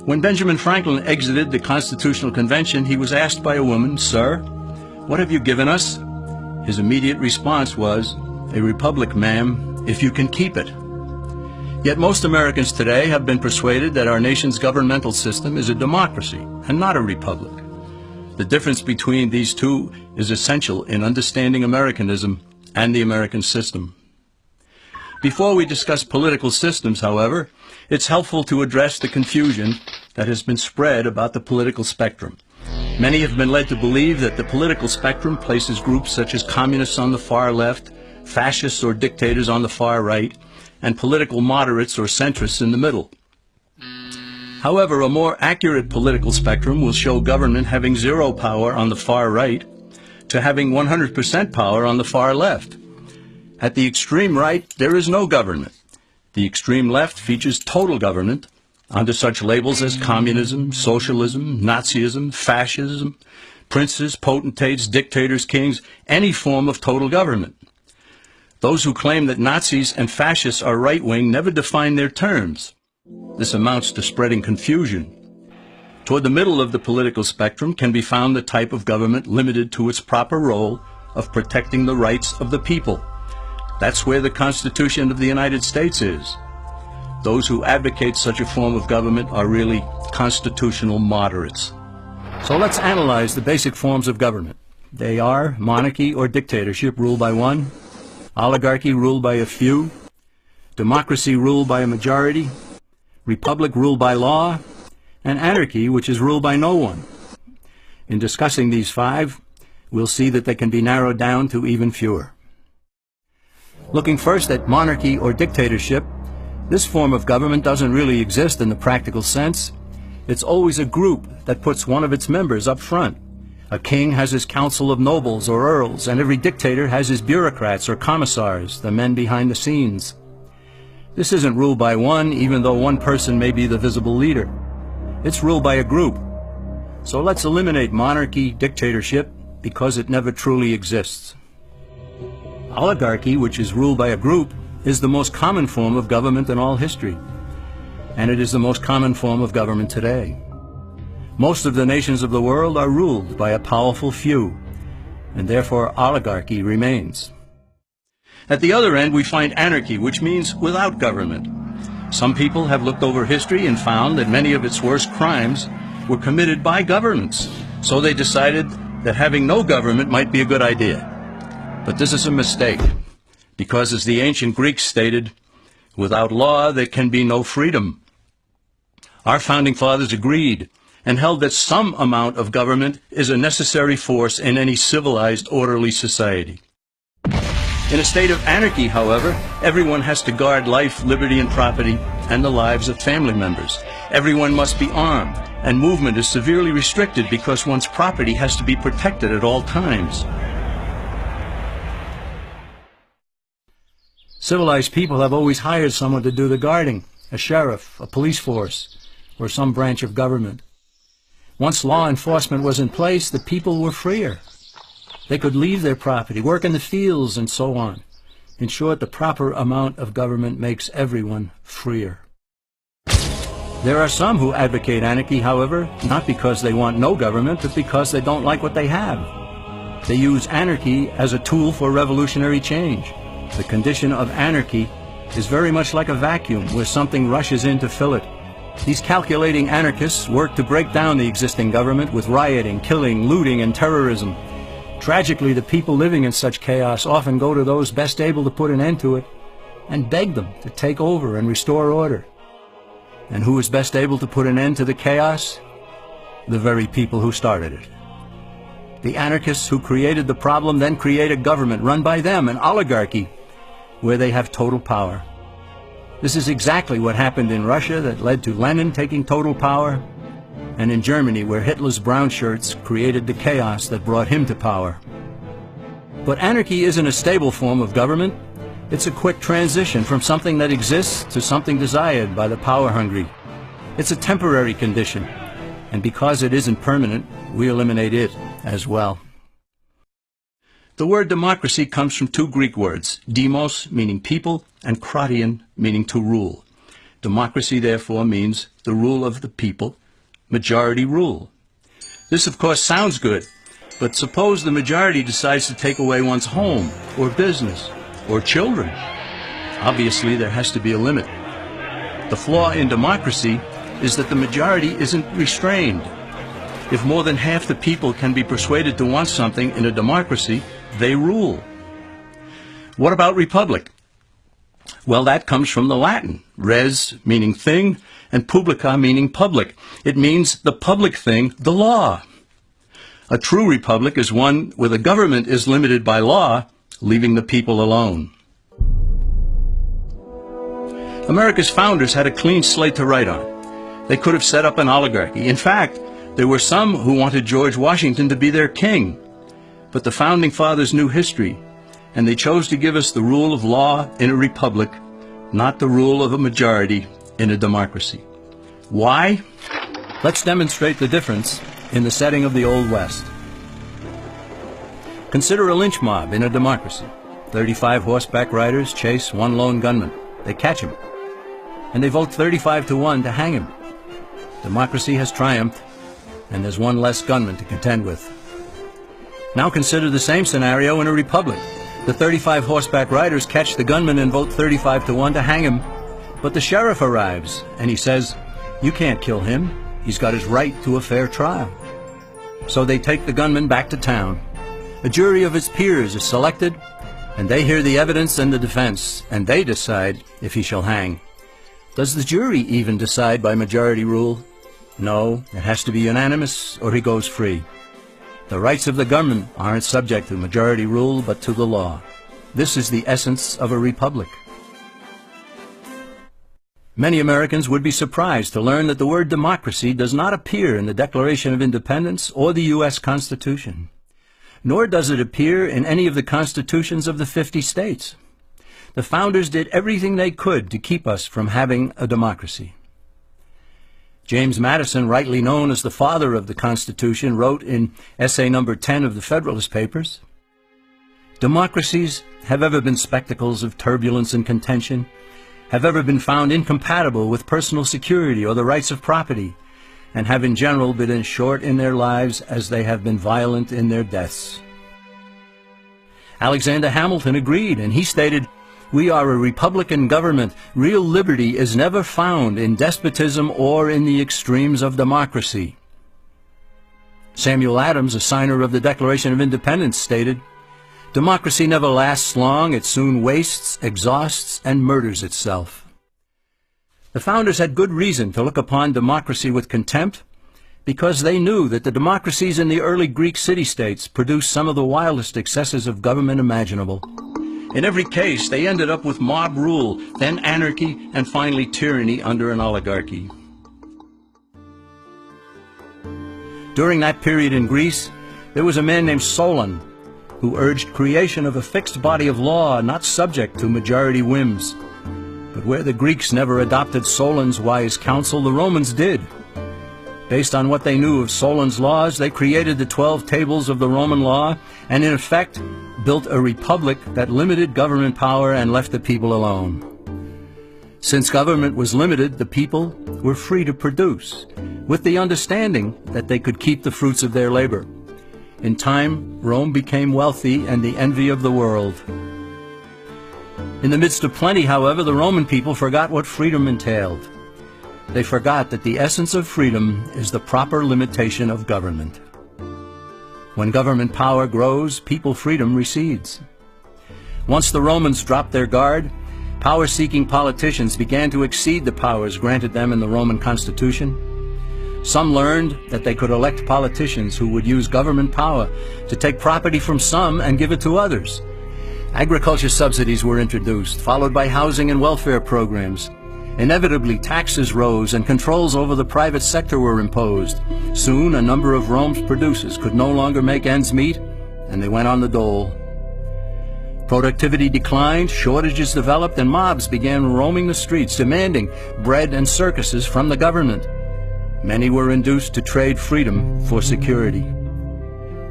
When Benjamin Franklin exited the Constitutional Convention, he was asked by a woman, "Sir, what have you given us?" His immediate response was, "A republic, ma'am, if you can keep it." Yet most Americans today have been persuaded that our nation's governmental system is a democracy and not a republic. The difference between these two is essential in understanding Americanism and the American system. Before we discuss political systems, however, it's helpful to address the confusion that has been spread about the political spectrum. Many have been led to believe that the political spectrum places groups such as communists on the far left, fascists or dictators on the far right, and political moderates or centrists in the middle. However, a more accurate political spectrum will show government having zero power on the far right to having 100% power on the far left. At the extreme right, there is no government. The extreme left features total government under such labels as communism, socialism, Nazism, fascism, princes, potentates, dictators, kings, any form of total government. Those who claim that Nazis and fascists are right-wing never define their terms. This amounts to spreading confusion. Toward the middle of the political spectrum can be found the type of government limited to its proper role of protecting the rights of the people. That's where the Constitution of the United States is. Those who advocate such a form of government are really constitutional moderates. So let's analyze the basic forms of government. They are monarchy or dictatorship ruled by one, oligarchy ruled by a few, democracy ruled by a majority, republic ruled by law, and anarchy, which is ruled by no one. In discussing these five, we'll see that they can be narrowed down to even fewer. Looking first at monarchy or dictatorship, this form of government doesn't really exist in the practical sense. It's always a group that puts one of its members up front. A king has his council of nobles or earls, and every dictator has his bureaucrats or commissars, the men behind the scenes. This isn't ruled by one, even though one person may be the visible leader. It's ruled by a group. So let's eliminate monarchy, dictatorship, because it never truly exists. Oligarchy, which is ruled by a group, is the most common form of government in all history. And it is the most common form of government today. Most of the nations of the world are ruled by a powerful few, and therefore oligarchy remains. At the other end, we find anarchy, which means without government. Some people have looked over history and found that many of its worst crimes were committed by governments. So they decided that having no government might be a good idea. But this is a mistake, because as the ancient Greeks stated, without law there can be no freedom. Our founding fathers agreed and held that some amount of government is a necessary force in any civilized, orderly society. In a state of anarchy, however, everyone has to guard life, liberty, and property, and the lives of family members. Everyone must be armed, and movement is severely restricted because one's property has to be protected at all times. Civilized people have always hired someone to do the guarding, a sheriff, a police force, or some branch of government. Once law enforcement was in place, the people were freer. They could leave their property, work in the fields, and so on. In short, the proper amount of government makes everyone freer. There are some who advocate anarchy, however, not because they want no government, but because they don't like what they have. They use anarchy as a tool for revolutionary change. The condition of anarchy is very much like a vacuum where something rushes in to fill it. These calculating anarchists work to break down the existing government with rioting, killing, looting, and terrorism. Tragically, the people living in such chaos often go to those best able to put an end to it and beg them to take over and restore order. And who is best able to put an end to the chaos? The very people who started it. The anarchists who created the problem then create a government run by them, an oligarchy, where they have total power. This is exactly what happened in Russia that led to Lenin taking total power, and in Germany where Hitler's brown shirts created the chaos that brought him to power. But anarchy isn't a stable form of government. It's a quick transition from something that exists to something desired by the power-hungry. It's a temporary condition, and because it isn't permanent, we eliminate it as well. The word democracy comes from two Greek words, demos, meaning people, and kratein, meaning to rule. Democracy, therefore, means the rule of the people, majority rule. This, of course, sounds good, but suppose the majority decides to take away one's home, or business, or children. Obviously, there has to be a limit. The flaw in democracy is that the majority isn't restrained. If more than half the people can be persuaded to want something in a democracy, they rule. What about republic? Well, that comes from the Latin, res meaning thing, and publica meaning public. It means the public thing, the law. A true republic is one where the government is limited by law, leaving the people alone. America's founders had a clean slate to write on. They could have set up an oligarchy. In fact, there were some who wanted George Washington to be their king. But the founding fathers knew history, and they chose to give us the rule of law in a republic, not the rule of a majority in a democracy. Why? Let's demonstrate the difference in the setting of the Old West. Consider a lynch mob in a democracy. 35 horseback riders chase one lone gunman. They catch him, and they vote 35-1 to hang him. Democracy has triumphed, and there's one less gunman to contend with. Now consider the same scenario in a republic. The 35 horseback riders catch the gunman and vote 35-1 to hang him, but the sheriff arrives, and he says, "You can't kill him. He's got his right to a fair trial." So they take the gunman back to town. A jury of his peers is selected, and they hear the evidence and the defense, and they decide if he shall hang. Does the jury even decide by majority rule? No, it has to be unanimous or he goes free. The rights of the government aren't subject to majority rule but to the law. This is the essence of a republic. Many Americans would be surprised to learn that the word democracy does not appear in the Declaration of Independence or the U.S. Constitution, nor does it appear in any of the constitutions of the 50 states. The founders did everything they could to keep us from having a democracy. James Madison, rightly known as the father of the Constitution, wrote in essay number 10 of the Federalist Papers, "Democracies have ever been spectacles of turbulence and contention, have ever been found incompatible with personal security or the rights of property, and have in general been as short in their lives as they have been violent in their deaths." Alexander Hamilton agreed, and he stated, "We are a republican government. Real liberty is never found in despotism or in the extremes of democracy." Samuel Adams, a signer of the Declaration of Independence, stated, "Democracy never lasts long. It soon wastes, exhausts, and murders itself." The founders had good reason to look upon democracy with contempt, because they knew that the democracies in the early Greek city-states produced some of the wildest excesses of government imaginable. In every case, they ended up with mob rule, then anarchy, and finally tyranny under an oligarchy. During that period in Greece, there was a man named Solon who urged creation of a fixed body of law not subject to majority whims. But where the Greeks never adopted Solon's wise counsel, the Romans did. Based on what they knew of Solon's laws, they created the 12 tables of the Roman law and, in effect, built a republic that limited government power and left the people alone. Since government was limited, the people were free to produce, with the understanding that they could keep the fruits of their labor. In time, Rome became wealthy and the envy of the world. In the midst of plenty, however, the Roman people forgot what freedom entailed. They forgot that the essence of freedom is the proper limitation of government. When government power grows, people freedom recedes. Once the Romans dropped their guard, power-seeking politicians began to exceed the powers granted them in the Roman Constitution. Some learned that they could elect politicians who would use government power to take property from some and give it to others. Agriculture subsidies were introduced, followed by housing and welfare programs. Inevitably, taxes rose and controls over the private sector were imposed. Soon, a number of Rome's producers could no longer make ends meet, and they went on the dole. Productivity declined, shortages developed, and mobs began roaming the streets, demanding bread and circuses from the government. Many were induced to trade freedom for security.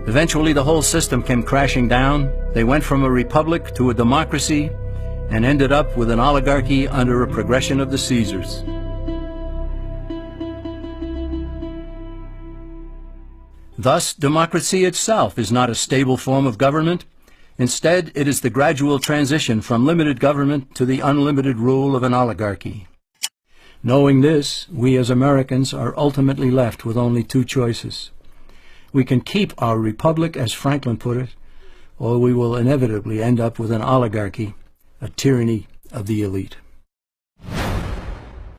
Eventually, the whole system came crashing down. They went from a republic to a democracy, and ended up with an oligarchy under a progression of the Caesars. Thus, democracy itself is not a stable form of government. Instead, it is the gradual transition from limited government to the unlimited rule of an oligarchy. Knowing this, we as Americans are ultimately left with only two choices. We can keep our republic, as Franklin put it, or we will inevitably end up with an oligarchy, a tyranny of the elite.